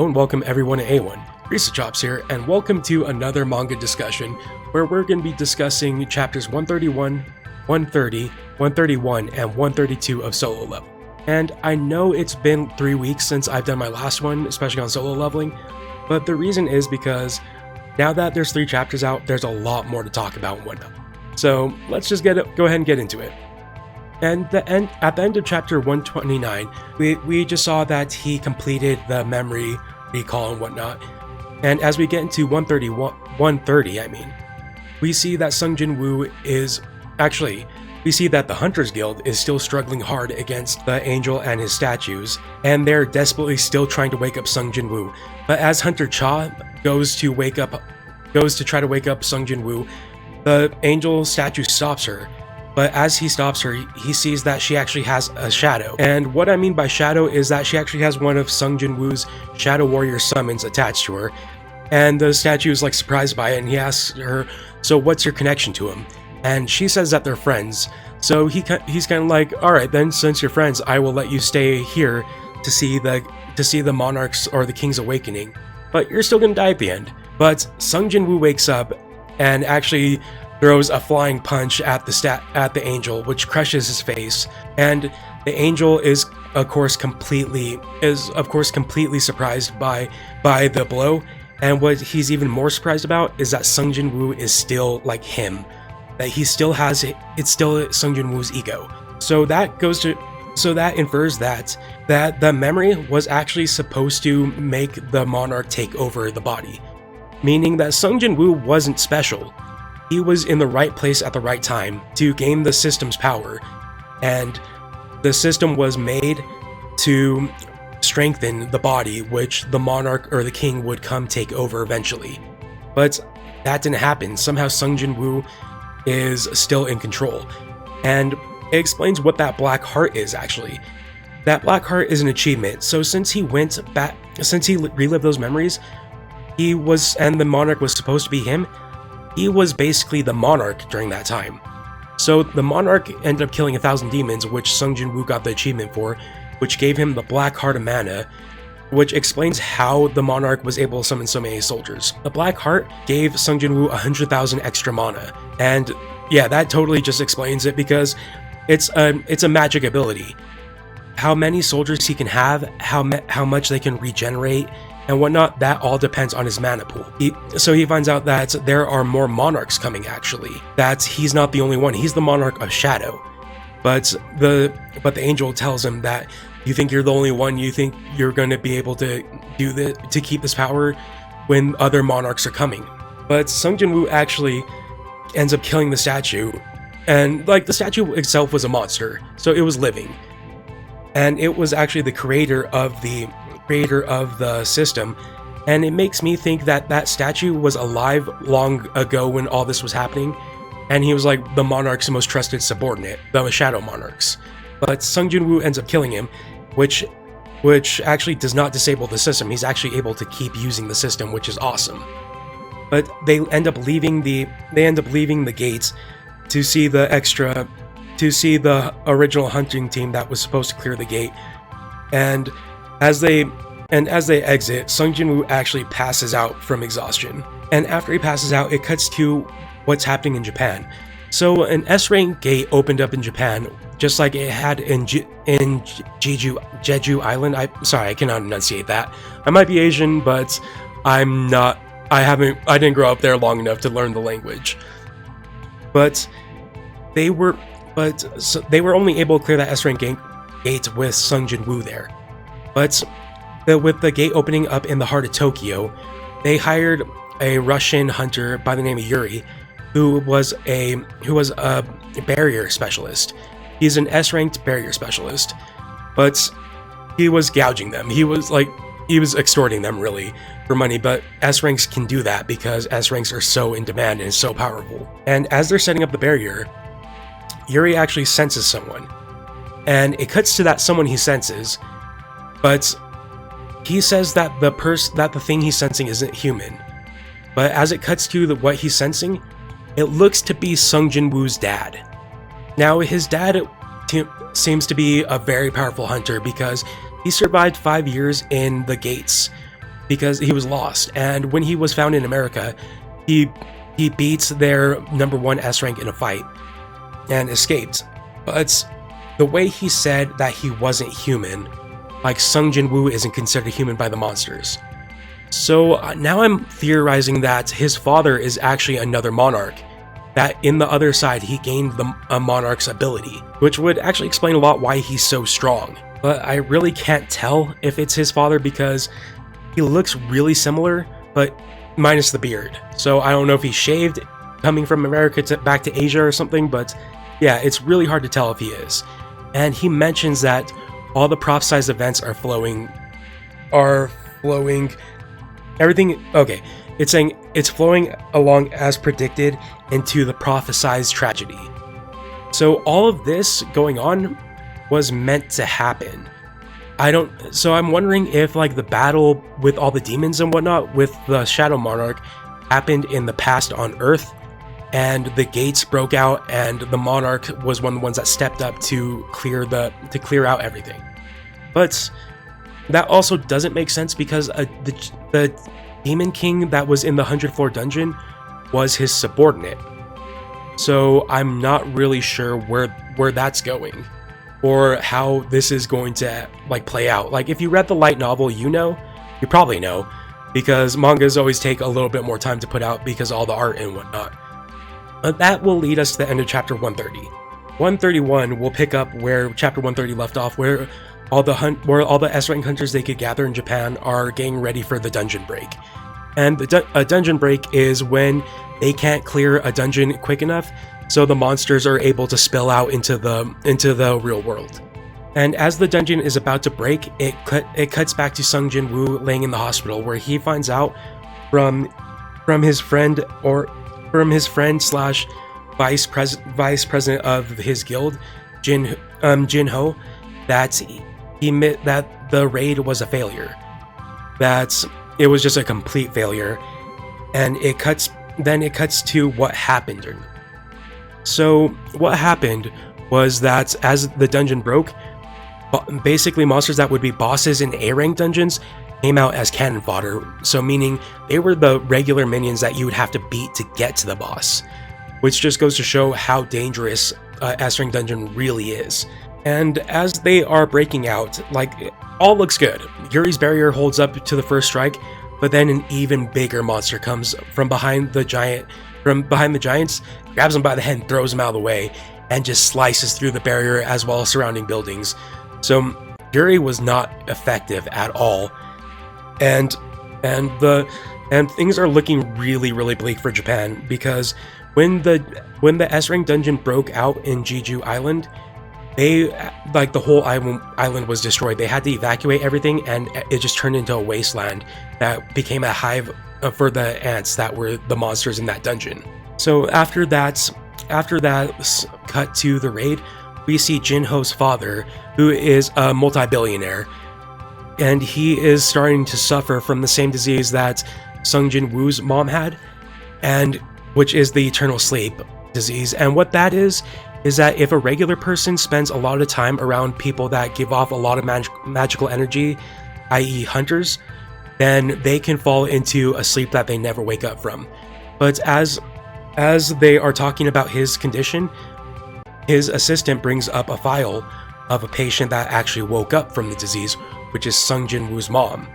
Hello and welcome everyone to A1. Risa Chops here, and welcome to another manga discussion where we're going to be discussing chapters 131, 130, 131, and 132 of Solo Level. And I know it's been 3 weeks since I've done my last one, especially on solo leveling, but the reason is because now that there's 3 chapters out, there's a lot more to talk about and whatnot. So let's just go ahead and get into it. And at the end of chapter 129, we just saw that he completed the memory recall and whatnot. And as we get into 130, we see that Jin-woo is we see that the Hunters Guild is still struggling hard against the angel and his statues, and they're desperately still trying to wake up Jin-woo. But as Hunter Cha goes to try to wake up Jin-woo, the angel statue stops her. But as he stops her, he sees that she actually has a shadow. And what I mean by shadow is that she actually has one of Jin-woo's Shadow Warrior summons attached to her. And the statue is like surprised by it, and he asks her, "So what's your connection to him?" And she says that they're friends. So he's kind of like, "Alright then, since you're friends, I will let you stay here to see the monarchs or the king's awakening. But you're still gonna die at the end." But Jin-woo wakes up and actually throws a flying punch at the angel, which crushes his face, and the angel is of course completely surprised by the blow. And what he's even more surprised about is that Jin-woo is still like him, that it's still Jin-woo's ego. So that infers that the memory was actually supposed to make the monarch take over the body, meaning that Jin-woo wasn't special. He was in the right place at the right time to gain the system's power, and the system was made to strengthen the body, which the monarch or the king would come take over eventually. But that didn't happen. Somehow Jin-woo is still in control, and it explains what that black heart is actually. That black heart is an achievement. So since he relived those memories, and the monarch was supposed to be him, he was basically the monarch during that time. So the monarch ended up killing 1,000 demons, which Jin-woo got the achievement for, which gave him the black heart of mana, which explains how the monarch was able to summon so many soldiers. The black heart gave Jin-woo 100,000 extra mana, and yeah, that totally just explains it, because it's a magic ability. How many soldiers he can have, how much they can regenerate, and whatnot, that all depends on his mana pool. So he finds out that there are more monarchs coming actually, that he's not the only one, he's the monarch of Shadow. But the angel tells him that you think you're the only one, you think you're going to be able to do to keep this power when other monarchs are coming. But Jin-woo actually ends up killing the statue, and like the statue itself was a monster, so it was living. And it was actually the creator of the system, and it makes me think that that statue was alive long ago when all this was happening, and he was like the monarch's most trusted subordinate, the shadow monarchs. But Jin-woo ends up killing him, which actually does not disable the system. He's actually able to keep using the system, which is awesome. But they end up leaving the gates to see the original hunting team that was supposed to clear the gate. And as they exit, Jin-woo actually passes out from exhaustion. And after he passes out, it cuts to what's happening in Japan. So an S-rank gate opened up in Japan, just like it had in Jeju Island. I cannot enunciate that. I might be Asian, but I didn't grow up there long enough to learn the language. But they were only able to clear that S-rank gate with Jin-woo there. But with the gate opening up in the heart of Tokyo, they hired a Russian hunter by the name of Yuri, who was a barrier specialist. He's an S-ranked barrier specialist, but he was gouging them. He was extorting them really for money, but S-ranks can do that because S-ranks are so in demand and so powerful. And as they're setting up the barrier, Yuri actually senses someone, and it cuts to that someone he senses. But he says that the thing he's sensing isn't human. But as it cuts to what he's sensing, it looks to be Jin-woo's dad. Now, his dad seems to be a very powerful hunter because he survived 5 years in the gates because he was lost. And when he was found in America, he beats their number 1 S rank in a fight and escaped. But the way he said that he wasn't human, like Sung Jin-woo isn't considered human by the monsters. So now I'm theorizing that his father is actually another monarch, that in the other side he gained a monarch's ability, which would actually explain a lot why he's so strong. But I really can't tell if it's his father because he looks really similar, but minus the beard. So I don't know if he shaved coming from America back to Asia or something, but yeah, it's really hard to tell if he is. And he mentions that all the prophesied events are flowing, everything, okay, it's saying it's flowing along as predicted into the prophesied tragedy. So all of this going on was meant to happen. So I'm wondering if like the battle with all the demons and whatnot with the Shadow Monarch happened in the past on Earth, and the gates broke out, and the Monarch was one of the ones that stepped up to clear out everything. But that also doesn't make sense because the Demon King that was in the 100th floor dungeon was his subordinate. So I'm not really sure where that's going, or how this is going to like play out. Like if you read the light novel, you probably know, because mangas always take a little bit more time to put out because all the art and whatnot. But that will lead us to the end of chapter 130. 131 will pick up where chapter 130 left off, where all the S-rank hunters they could gather in Japan are getting ready for the dungeon break. And a dungeon break is when they can't clear a dungeon quick enough, so the monsters are able to spill out into the real world. And as the dungeon is about to break, it cuts back to Sung Jin-woo laying in the hospital, where he finds out from his friend slash vice president of his guild, Jin-ho, that the raid was a failure, that it was just a complete failure, and it cuts to what happened. So what happened was that as the dungeon broke, basically monsters that would be bosses in A-rank dungeons came out as cannon fodder, so meaning they were the regular minions that you would have to beat to get to the boss, which just goes to show how dangerous S-rank dungeon really is. And as they are breaking out, like, all looks good. Yuri's barrier holds up to the first strike, but then an even bigger monster comes from behind the giants, grabs him by the head and throws him out of the way, and just slices through the barrier as well as surrounding buildings. So Yuri was not effective at all, and things are looking really, really bleak for Japan, because when the S-rank dungeon broke out in Jeju Island, the whole island was destroyed. They had to evacuate everything, and it just turned into a wasteland that became a hive for the ants that were the monsters in that dungeon. So after that cut to the raid, we see Jin-ho's father, who is a multi-billionaire, and he is starting to suffer from the same disease that Sung Jin-woo's mom had, and which is the eternal sleep disease. And what that is that if a regular person spends a lot of time around people that give off a lot of magical energy, i.e. hunters, then they can fall into a sleep that they never wake up from. But as they are talking about his condition, his assistant brings up a file of a patient that actually woke up from the disease, which is Sung Jin-woo's mom,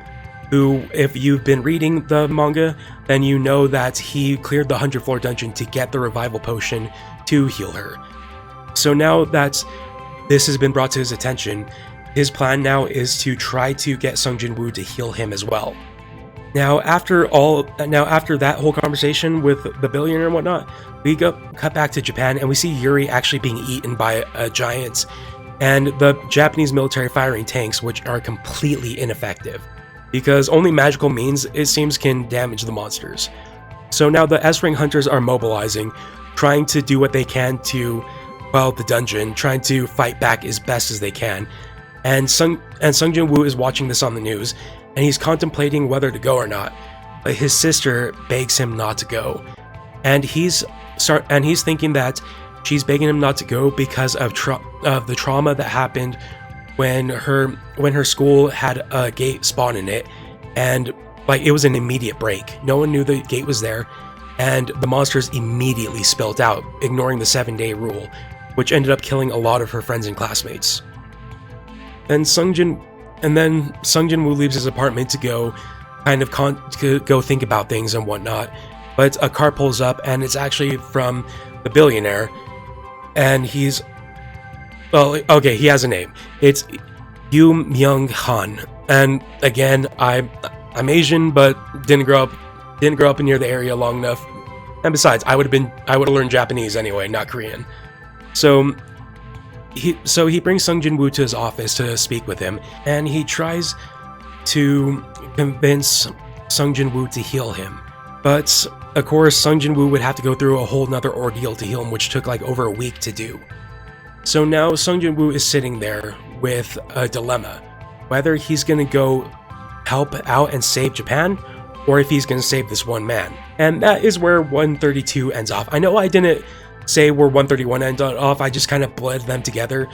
who, if you've been reading the manga, then you know that he cleared the 100th floor dungeon to get the revival potion to heal her. So now that this has been brought to his attention, his plan now is to try to get Sung Jin-woo to heal him as well. Now after that whole conversation with the billionaire and whatnot, we cut back to Japan, and we see Yuri actually being eaten by a giant, and the Japanese military firing tanks, which are completely ineffective, because only magical means, it seems, can damage the monsters. So now the S-rank hunters are mobilizing, trying to do what they can to the dungeon, trying to fight back as best as they can. And Sung Jin-woo is watching this on the news, and he's contemplating whether to go or not. But his sister begs him not to go, and he's thinking that she's begging him not to go because of the trauma that happened when her school had a gate spawn in it, and like it was an immediate break. No one knew the gate was there, and the monsters immediately spilled out, ignoring the 7-day rule, which ended up killing a lot of her friends and classmates. Then Sung Jin-woo leaves his apartment to go to go think about things and whatnot, but a car pulls up and it's actually from the billionaire, and he's, well, okay, he has a name. It's Yoo Myung-han, and again, I'm Asian, but didn't grow up near the area long enough, and besides, I would have learned Japanese anyway, not Korean. So he brings Sung Jin-woo to his office to speak with him, and he tries to convince Sung Jin-woo to heal him. But of course, Sung Jin-woo would have to go through a whole nother ordeal to heal him, which took like over a week to do. So now Sung Jin-woo is sitting there with a dilemma, whether he's gonna go help out and save Japan, or if he's gonna save this one man. And that is where 132 ends off. I know I didn't say where 131 ended off, I just kind of bled them together.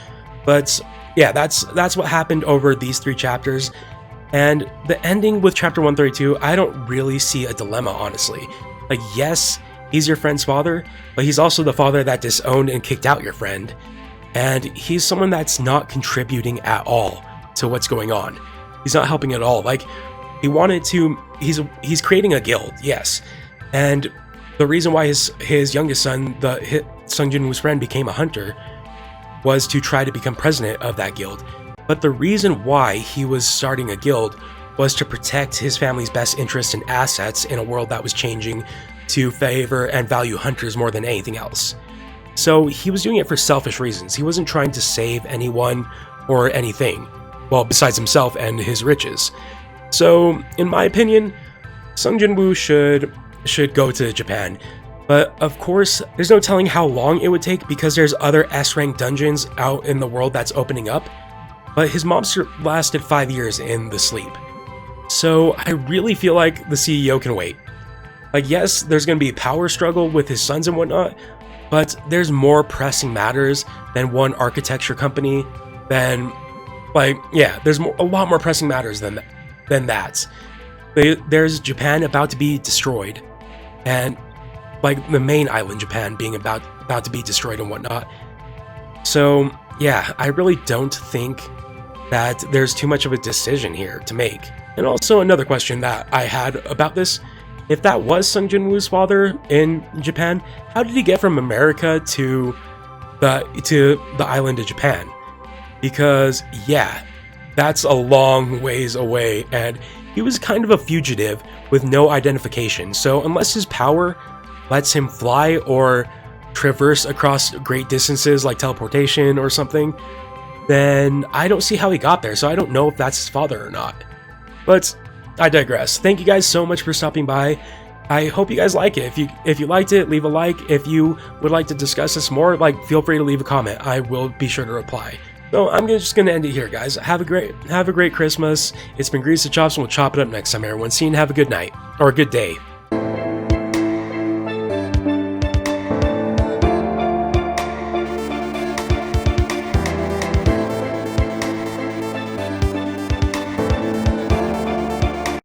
But yeah, that's what happened over these 3 chapters. And the ending with chapter 132, I don't really see a dilemma, honestly. Like, yes, he's your friend's father, but he's also the father that disowned and kicked out your friend. And he's someone that's not contributing at all to what's going on. He's not helping at all. Like, he's creating a guild, yes. And the reason why his youngest son, Sung Jin-woo's friend, became a hunter was to try to become president of that guild. But the reason why he was starting a guild was to protect his family's best interests and assets in a world that was changing to favor and value hunters more than anything else. So he was doing it for selfish reasons. He wasn't trying to save anyone or anything, well, besides himself and his riches. So, in my opinion, Sung Jin-woo should go to Japan. But of course, there's no telling how long it would take because there's other S-rank dungeons out in the world that's opening up. But his monster lasted 5 years in the sleep. So I really feel like the CEO can wait. Like, yes, there's going to be a power struggle with his sons and whatnot, but there's more pressing matters than one architecture company, there's a lot more pressing matters than that. There's Japan about to be destroyed, and like the main island Japan being about to be destroyed and whatnot. So yeah, I really don't think that there's too much of a decision here to make. And also another question that I had about this, if that was Sung Jin-woo's father in Japan, how did he get from America to the island of Japan? Because yeah, that's a long ways away, and he was kind of a fugitive with no identification. So unless his power lets him fly or traverse across great distances like teleportation or something, then I don't see how he got there. So I don't know if that's his father or not. But I digress. Thank you guys so much for stopping by. I hope you guys like it. If you liked it, leave a like. If you would like to discuss this more, feel free to leave a comment. I will be sure to reply. So I'm just gonna end it here, guys. Have a great Christmas. It's been Grease the Chops, and we'll chop it up next time, everyone. See you and have a good night or a good day.